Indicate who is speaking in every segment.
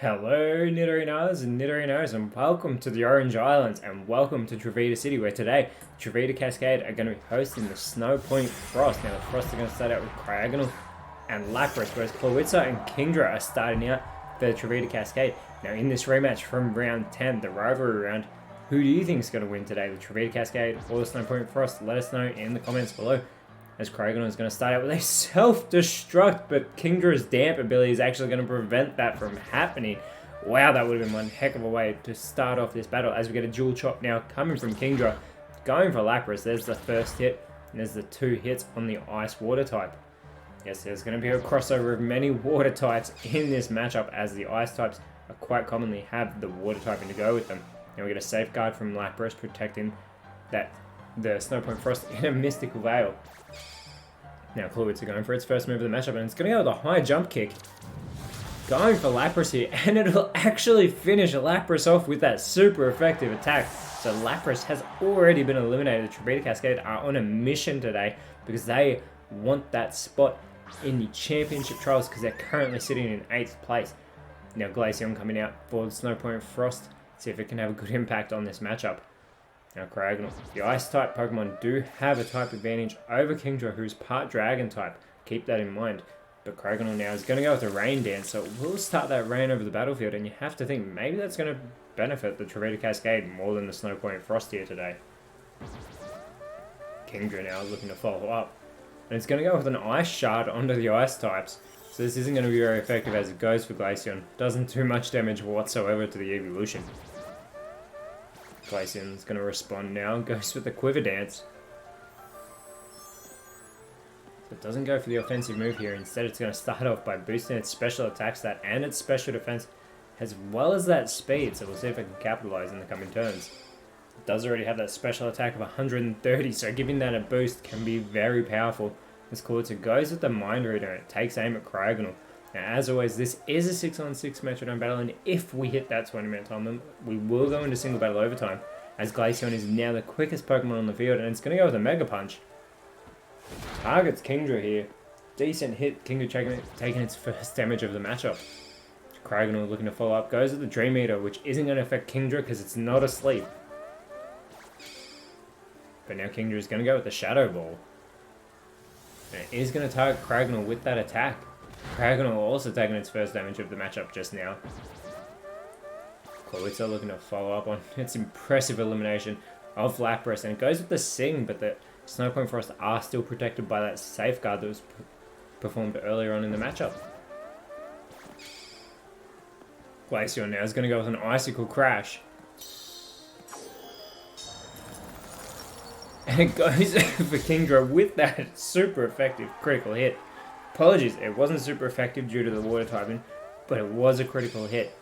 Speaker 1: Hello Nidorinos and Nidorinos, and welcome to the Orange Islands and welcome to Trovita City, where today Trovita Cascade are going to be hosting the Snowpoint Frost. Now the Frost are going to start out with Cryogonal and Lapras, whereas Clowitza and Kingdra are starting out for the Trovita Cascade. Now in this rematch from round 10, the Rivalry Round, who do you think is going to win today, the Trovita Cascade or the Snowpoint Frost? Let us know in the comments below. As Cryogonal is going to start out with a self-destruct, but Kingdra's damp ability is actually going to prevent that from happening. Wow, that would have been one heck of a way to start off this battle, as we get a dual chop now coming from Kingdra. Going for Lapras, there's the first hit, and there's the two hits on the Ice-Water type. Yes, there's going to be a crossover of many water types in this matchup, as the Ice types are quite commonly have the water typing to go with them. Now we get a safeguard from Lapras, protecting the Snowpoint Frost in a Mystical Veil. Now Clowitza going for its first move of the matchup, and it's going to go with a high jump kick. Going for Lapras here, and it'll actually finish Lapras off with that super effective attack. So Lapras has already been eliminated. The Trovita Cascade are on a mission today because they want that spot in the championship trials, because they're currently sitting in 8th place. Now Glaceon coming out for the Snowpoint Frost, see if it can have a good impact on this matchup. Now Cryogonal, the Ice-type Pokemon do have a type advantage over Kingdra, who's part Dragon type. Keep that in mind. But Cryogonal now is going to go with a Rain Dance, so it will start that rain over the battlefield, and you have to think maybe that's going to benefit the Trovita Cascade more than the Snowpoint Frost here today. Kingdra now looking to follow up, and it's going to go with an Ice Shard onto the Ice types. So this isn't going to be very effective, as it goes for Glaceon. Doesn't do much damage whatsoever to the evolution. Glaceon's going to respond now, goes with the Quiver Dance. So it doesn't go for the offensive move here, instead it's going to start off by boosting its special attack stat and its special defense, as well as that speed, so we'll see if it can capitalize in the coming turns. It does already have that special attack of 130, so giving that a boost can be very powerful. As Clowitza goes with the Mind Reader, and it takes aim at Cryogonal. Now, as always, this is a 6-on-6 Metronome battle, and if we hit that 20-minute time limit, we will go into single battle overtime, as Glaceon is now the quickest Pokemon on the field, and it's going to go with a Mega Punch. Targets Kingdra here. Decent hit, Kingdra taking its first damage of the matchup. Cryogonal looking to follow up, goes with the Dream Eater, which isn't going to affect Kingdra because it's not asleep. But now Kingdra is going to go with the Shadow Ball. And it is going to target Cryogonal with that attack. Cryogonal also taking its first damage of the matchup just now. Clowitza looking to follow up on its impressive elimination of Lapras, and it goes with the Sing, but the Snowpoint Frost are still protected by that safeguard that was performed earlier on in the matchup. Glaceon now is going to go with an Icicle Crash. And it goes for Kingdra with that super effective critical hit. Apologies, it wasn't super effective due to the water typing, but it was a critical hit.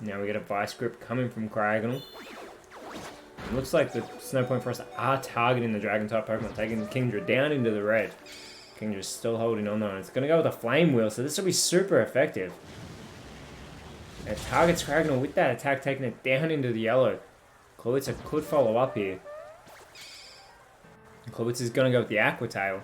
Speaker 1: Now we get a Vice Grip coming from Cryogonal. It looks like the Snowpoint Frost are targeting the Dragon type Pokemon, taking Kingdra down into the red. Kingdra's still holding on though, and it's going to go with a Flame Wheel, so this will be super effective. And it targets Cryogonal with that attack, taking it down into the yellow. Clowitza could follow up here. Clowitza's going to go with the Aqua Tail,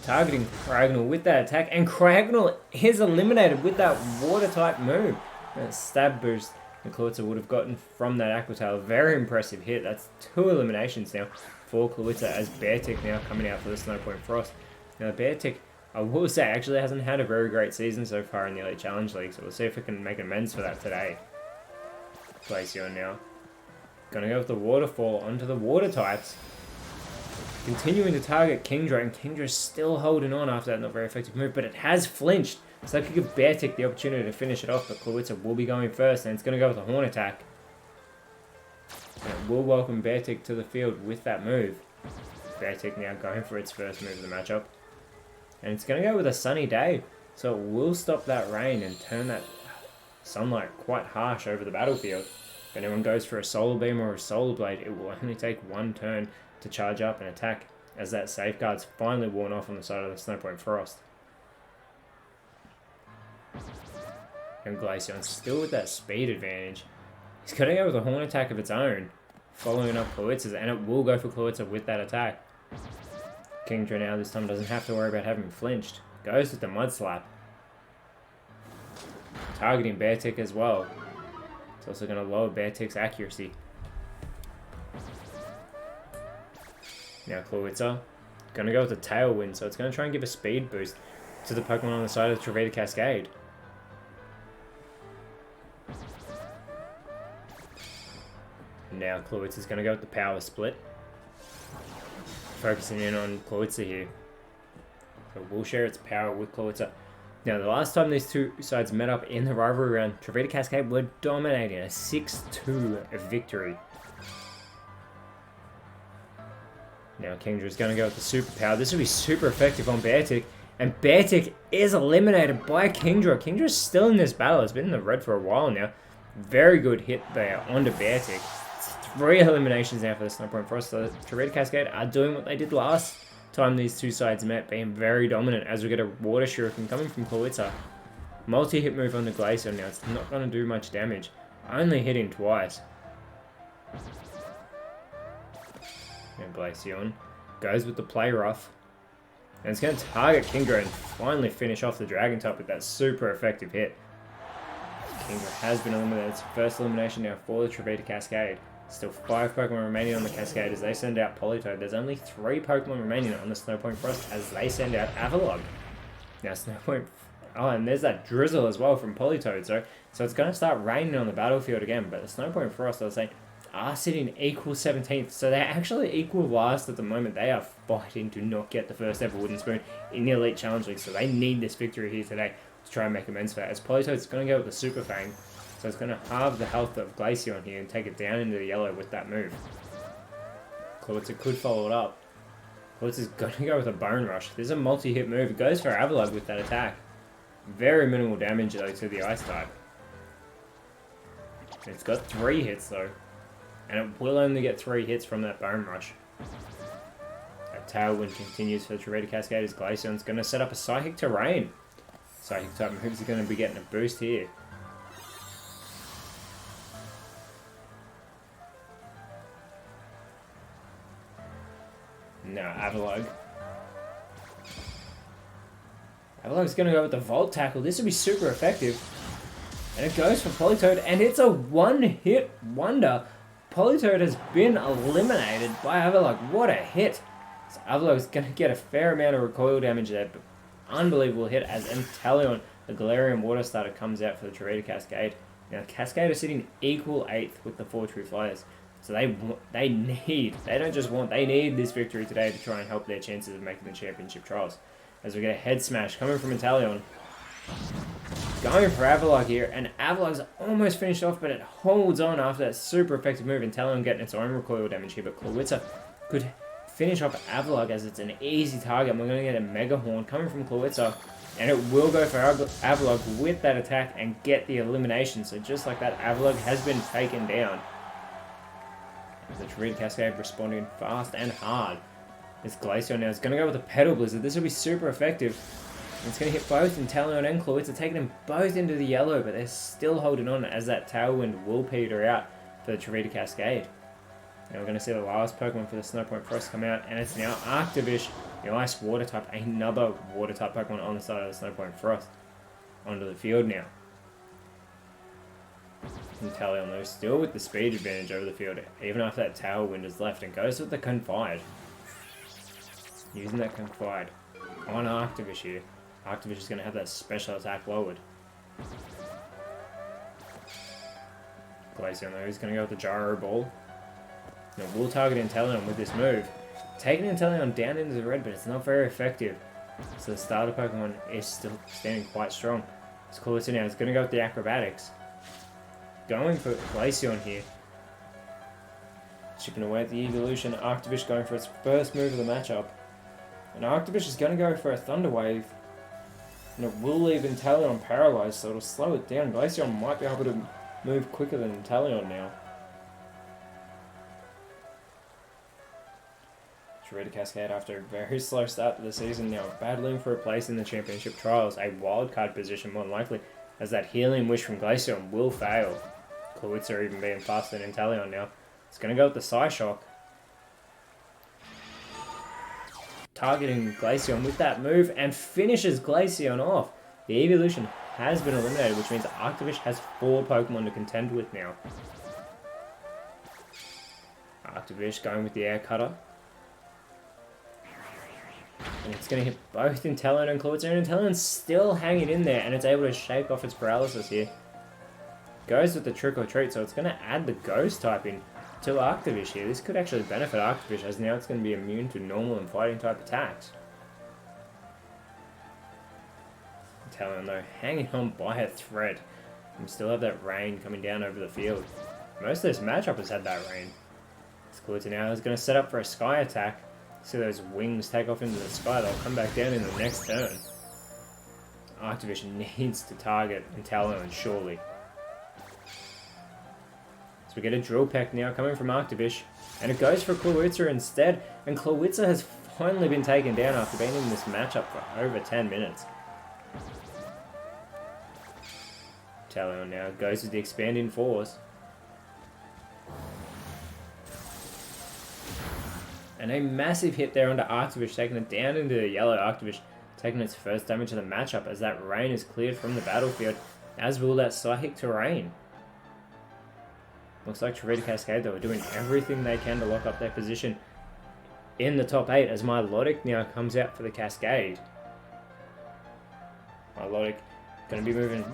Speaker 1: targeting Cryogonal with that attack, and Cryogonal is eliminated with that water type move. That stab boost that Clowitza would have gotten from that Aqua Tail. Very impressive hit. That's 2 eliminations now for Clowitza, as Beartic now coming out for the Snowpoint Frost. Now Beartic, I will say, actually hasn't had a very great season so far in the Elite Challenge League, so we'll see if it can make amends for that today. Glaceon now. Gonna go with the Waterfall onto the water types. Continuing to target Kingdra, and Kingdra's still holding on after that not very effective move, but it has flinched, so that could give Beartic the opportunity to finish it off, but Clowitza will be going first, and it's going to go with a Horn Attack. And it will welcome Beartic to the field with that move. Beartic now going for its first move of the matchup. And it's going to go with a Sunny Day, so it will stop that rain and turn that sunlight quite harsh over the battlefield. If anyone goes for a Solar Beam or a Solar Blade, it will only take 1 turn to charge up and attack, as that safeguard's finally worn off on the side of the Snowpoint Frost. And Glaceon still with that speed advantage. He's going to go with a Horn Attack of its own, following up Clowitza's, and it will go for Clowitza with that attack. Kingdra now this time doesn't have to worry about having flinched. Goes with the Mud Slap. targeting Beartick as well. It's also going to lower Beartick's accuracy. Now Cloyitza, going to go with the Tailwind, so it's going to try and give a speed boost to the Pokemon on the side of the Trovita Cascade. Now Cloyitza's going to go with the Power Split. Focusing in on Cloyitza here. So we'll share its power with Cloyitza. Now, the last time these two sides met up in the rivalry round, Trovita Cascade were dominating a 6-2 victory. Now, Kingdra's going to go with the super power. This will be super effective on Beartick. And Beartick is eliminated by Kingdra. Kingdra's still in this battle. It's been in the red for a while now. Very good hit there onto Beartick. 3 eliminations now for the Snowpoint Frost. So Trovita Cascade are doing what they did last time these two sides met, being very dominant as we get a Water Shuriken coming from Cloyitza. Multi-hit move on the Glaceon now. It's not going to do much damage. Only hitting twice. And Glaceon goes with the Play Rough. And it's going to target Kingdra and finally finish off the Dragon type with that super effective hit. Kingdra has been eliminated. It's first elimination now for the Trovita Cascade. Still 5 Pokemon remaining on the Cascade as they send out Politoed. There's only 3 Pokemon remaining on the Snowpoint Frost as they send out Avalugg. Now Snowpoint... Oh, and there's that Drizzle as well from Politoed. So it's going to start raining on the battlefield again. But the Snowpoint Frost, I was saying, are sitting equal 17th. So they're actually equal last at the moment. They are fighting to not get the first ever Wooden Spoon in the Elite Challenge League. So they need this victory here today to try and make amends for that. As Politoed's going to go with the Super Fang. So it's going to halve the health of Glaceon here and take it down into the yellow with that move. Cloyitza could follow it up. Cloyitza's going to go with a Bone Rush. This is a multi-hit move. It goes for Avalugg with that attack. Very minimal damage though to the Ice type. It's got 3 hits though. And it will only get 3 hits from that Bone Rush. That Tailwind continues for the Trovita Cascade as Glaceon's going to set up a Psychic Terrain. Psychic type moves are going to be getting a boost here. Now Avalugg. Avalugg's going to go with the Volt Tackle. This will be super effective. And it goes for Politoed, and it's a one-hit wonder. Politoed has been eliminated by Avalugg. What a hit. So Avalugg's going to get a fair amount of recoil damage there, but unbelievable hit as Inteleon, the Galarian Water Starter, comes out for the Trovita Cascade. Now Cascade are sitting equal 8th with the 4 True Flyers. So they don't just want, they need this victory today to try and help their chances of making the championship trials. As we get a Head Smash coming from Inteleon. Going for Avalugg here, and Avalugg's almost finished off, but it holds on after that super effective move. Inteleon getting its own recoil damage here, but Cloyitza could finish off Avalugg as it's an easy target. And we're going to get a Mega Horn coming from Cloyitza, and it will go for Avalugg with that attack and get the elimination. So just like that, Avalugg has been taken down. The Trovita Cascade responding fast and hard. This Glaceon now is going to go with a Petal Blizzard. This will be super effective. It's going to hit both Inteleon and Cloyitza, taking them both into the yellow, but they're still holding on as that Tailwind will peter out for the Trovita Cascade. Now we're going to see the last Pokemon for the Snowpoint Frost come out, and it's now Arctovish, the Ice Water type, another Water type Pokemon on the side of the Snowpoint Frost. Onto the field now. Inteleon though, still with the speed advantage over the field, even after that Tailwind is left, and goes with the Confide. Using that Confide on Arctovish here. Arctovish is going to have that special attack lowered. Glaceon though, he's going to go with the Gyro Ball. Now we'll target Inteleon with this move. Taking Inteleon down into the red, but it's not very effective. So the starter Pokemon is still standing quite strong. This Cloyitza now is going to go with the Acrobatics. Going for Glaceon here. Chipping away at the evolution. Arctovish going for its first move of the matchup. And Arctovish is going to go for a Thunder Wave. And it will leave Inteleon paralyzed, so it'll slow it down. Glaceon might be able to move quicker than Inteleon now. Trovita Cascade, after a very slow start to the season, now battling for a place in the championship trials. A wildcard position more than likely, as that Healing Wish from Glaceon will fail. Cloyitza even being faster than Inteleon now. It's going to go with the Psyshock. Targeting Glaceon with that move and finishes Glaceon off. The evolution has been eliminated, which means Arctivish has 4 Pokemon to contend with now. Arctivish going with the Air Cutter. And it's going to hit both Inteleon and Clawitzer, and Inteleon's still hanging in there, and it's able to shake off its paralysis here. Goes with the Trick or Treat, so it's going to add the Ghost typing to Arctivish here. This could actually benefit Arctivish, as now it's going to be immune to normal and fighting type attacks. Inteleon though, hanging on by a thread. And we still have that rain coming down over the field. Most of this matchup has had that rain. Clawitzer now is going to set up for a Sky attack. See those wings take off into the sky, they'll come back down in the next turn. Arctivish needs to target Inteleon, surely. So we get a Drill Peck now coming from Arctivish, and it goes for Clawitzer instead, and Clawitzer has finally been taken down after being in this matchup for over 10 minutes. Inteleon now goes with the Expanding Force. And a massive hit there onto Arctivish, taking it down into the yellow. Arctivish taking its first damage of the matchup as that rain is cleared from the battlefield, as will that Psychic Terrain. Looks like Trovita Cascade though are doing everything they can to lock up their position in the top 8 as Milotic now comes out for the Cascade. Milotic going to be moving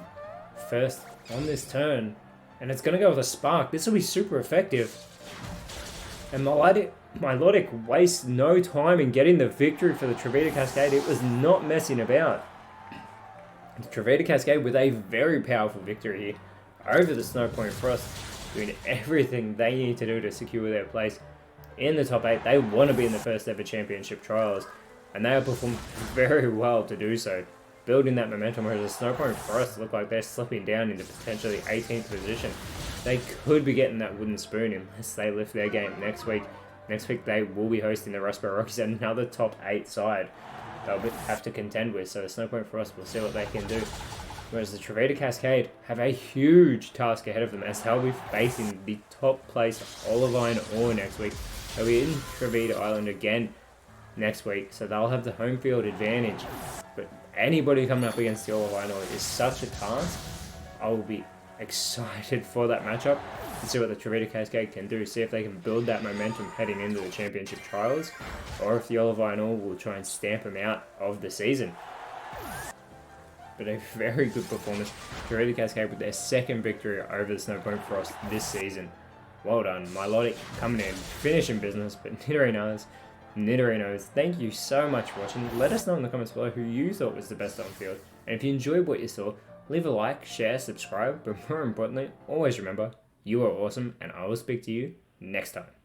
Speaker 1: first on this turn, and it's going to go with a Spark. This will be super effective. And Milotic wastes no time in getting the victory for the Trovita Cascade. It was not messing about. The Trovita Cascade with a very powerful victory here over the Snowpoint Frost, doing everything they need to do to secure their place in the top 8. They want to be in the first ever championship trials, and they have performed very well to do so, building that momentum, whereas the Snowpoint Frost look like they're slipping down into potentially 18th position. They could be getting that wooden spoon unless they lift their game next week. Next week they will be hosting the Rustboro Rockies, another top 8 side they'll have to contend with, so the Snowpoint Frost will see what they can do. Whereas the Trovita Cascade have a huge task ahead of them, as they'll be facing the top place Olivine Ore next week. They'll be in Trovita Island again next week, so they'll have the home field advantage. But anybody coming up against the Olivine Ore is such a task. I will be excited for that matchup and see what the Trovita Cascade can do, see if they can build that momentum heading into the championship trials, or if the Olivine Ore will try and stamp them out of the season. But a very good performance. Trovita Cascade with their second victory over the Snowpoint Frost this season. Well done. Milotic coming in, finishing business, but Nidorinos, thank you so much for watching. Let us know in the comments below who you thought was the best on field. And if you enjoyed what you saw, leave a like, share, subscribe, but more importantly, always remember, you are awesome, and I will speak to you next time.